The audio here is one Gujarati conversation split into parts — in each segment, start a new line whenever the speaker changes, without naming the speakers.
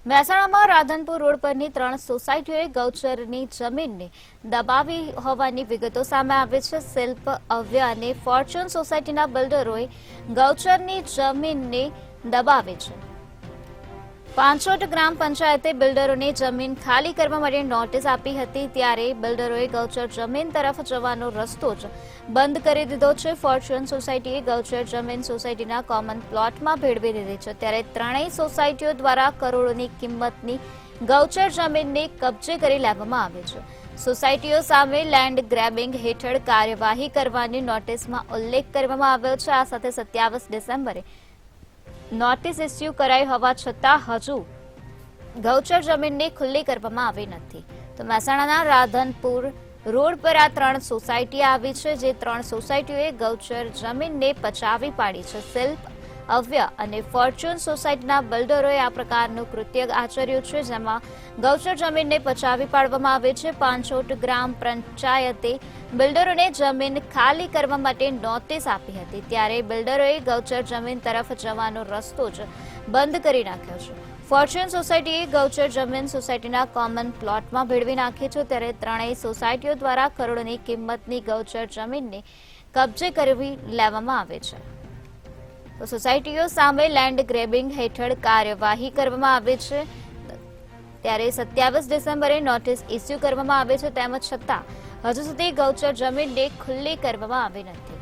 મહેસાણામાં રાધનપુર રોડ પરની 3 સોસાયટીઓએ ગૌચરની જમીનને દબાવી હોવાની વિગતો સામે આવી છે। શિલ્પ અવ્ય અને ફોર્ચ્યુન સોસાયટીના બિલ્ડરોએ ગૌચરની જમીનને દબાવી છે। પાંચોટ ગ્રામ પંચાયતે બિલ્ડરોને જમીન ખાલી કરવા માટે નોટિસ આપી હતી, ત્યારે બિલ્ડરોએ ગૌચર જમીન તરફ જવાનો રસ્તો જ બંધ કરી દીધો છે। ફોર્ચ્યુન સોસાયટીએ ગૌચર જમીન સોસાયટીના કોમન પ્લોટમાં ભેળવી દીધી છે, ત્યારે ત્રણેય સોસાયટીઓ દ્વારા કરોડોની કિંમતની ગૌચર જમીનને કબજે કરી લેવામાં આવી છે। સોસાયટીઓ સામે લેન્ડ ગ્રેબિંગ હેઠળ કાર્યવાહી કરવાની નોટિસમાં ઉલ્લેખ કરવામાં આવ્યો છે। આ સાથે 27 ડિસેમ્બરે નોટિસ ઇસ્યુ કરાઈ હોવા છતાં હજુ ગૌચર જમીનને ખુલ્લી કરવામાં આવી નથી। તો મહેસાણાના રાધનપુર રોડ પર આ 3 સોસાયટી આવી છે, જે 3 સોસાયટીઓએ ગૌચર જમીનને પચાવી પાડી છે। શિલ્પ અવ્ય અને ફોર્ચ્યુન સોસાયટીના બિલ્ડરોએ આ પ્રકારનું કૃત્ય આચર્યું છે, જેમાં ગૌચર જમીનને પચાવી પાડવામાં આવે છે। પાંચોટ ગ્રામ પંચાયતે બિલ્ડરોને જમીન ખાલી કરવા માટે નોટિસ આપી હતી, ત્યારે બિલ્ડરોએ ગૌચર જમીન તરફ જવાનો રસ્તો જ બંધ કરી નાખ્યો છે। ફોર્ચ્યુન સોસાયટીએ ગૌચર જમીન સોસાયટીના કોમન પ્લોટમાં ભેળવી નાખી છે, ત્યારે ત્રણેય સોસાયટીઓ દ્વારા કરોડોની કિંમતની ગૌચર જમીનને કબજે કરી લેવામાં આવે છે। તો સોસાયટીઓ સામે લેન્ડ ગ્રેબિંગ હેઠળ કાર્યવાહી કરવામાં આવી છે, ત્યારે 27 ડિસેમ્બરે નોટિસ ઇસ્યુ કરવામાં આવે છે, તેમ છતાં હજુ સુધી ગૌચર જમીનને ખુલ્લી કરવામાં આવી નથી।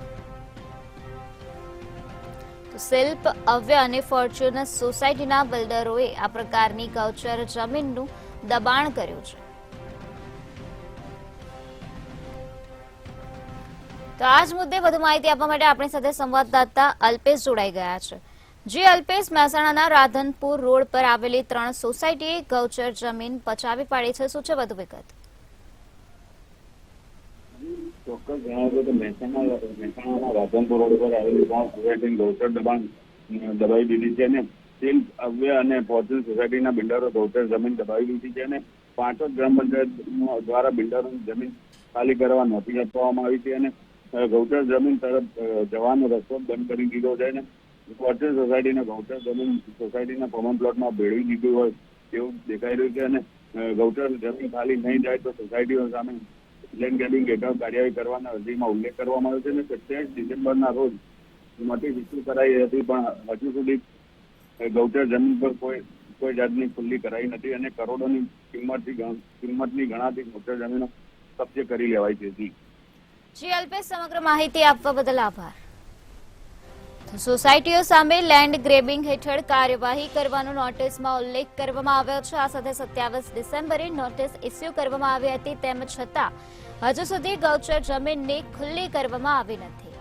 તો શિલ્પ અવ્ય અને ફોર્ચ્યુન સોસાયટીના બિલ્ડરોએ આ પ્રકારની ગૌચર જમીનનું દબાણ કર્યું છે। તો આ જ મુદ્દે વધુ માહિતી આપવા માટે આપણી સાથે સંવાદદાતા અલ્પેશ જોડાઈ ગયા છે। જે અલ્પેશ, મહેસાણાના રાધનપુર રોડ પર આવેલી 3 સોસાયટીએ ગૌચર જમીન પચાવી પાડી છે, શું છે વધુ વિગત?
ચોક્કસ જણાવ્યું કે મહેસાણાના રાધનપુર રોડ પર આવેલી 3 સોસાયટી ગૌચર દબાવી દીધી છે અને શિલ્પ અવ્ય અને ફોર્ચ્યુન સોસાયટીના બિલ્ડરો ગૌચર જમીન દબાવી દીધી છે અને પાંચોટ ગ્રામ પંચાયત દ્વારા બિલ્ડરોની જમીન ખાલી કરવા નોટિસ આપવામાં આવી છે અને ગૌચર જમીન તરફ જવાનો રસ્તો બંધ કરી દીધો છે અને ફોર્ચ્યુન સોસાયટીને ગૌચર જમીન સોસાયટીના કોમન પ્લોટમાં ભેળવી દીધું હોય તેવું દેખાઈ રહ્યું છે અને ગૌચર જમીન ખાલી નહીં જાય તો સોસાયટીઓ સામે લેન્ડ ગ્રેબિંગ હેઠળ કાર્યવાહી કરવાના અરજીમાં ઉલ્લેખ કરવામાં આવ્યો છે અને 27 ડિસેમ્બરના રોજ નોટિસ ઇસ્યુ કરાઈ હતી, પણ હજુ સુધી ગૌચર જમીન પર કોઈ જાતની ખુલ્લી કરાઈ નથી અને કરોડોની કિંમતની ગણાતી ગૌચર જમીનો કબજે કરી લેવાઈ છે।
જી અલ્પેશ, સમગ્ર માહિતી આપવા બદલ આભાર। સોસાયટીઓ સામે લેન્ડ ગ્રેબિંગ હેઠળ કાર્યવાહી કરવાનો નોટિસમાં ઉલ્લેખ કરવામાં આવ્યો છે। આ સાથે 27 ડિસેમ્બરે નોટિસ ઇસ્યુ કરવામાં આવી હતી, તેમ છતાં હજુ સુધી ગૌચર જમીનને ખુલ્લી કરવામાં આવી નથી।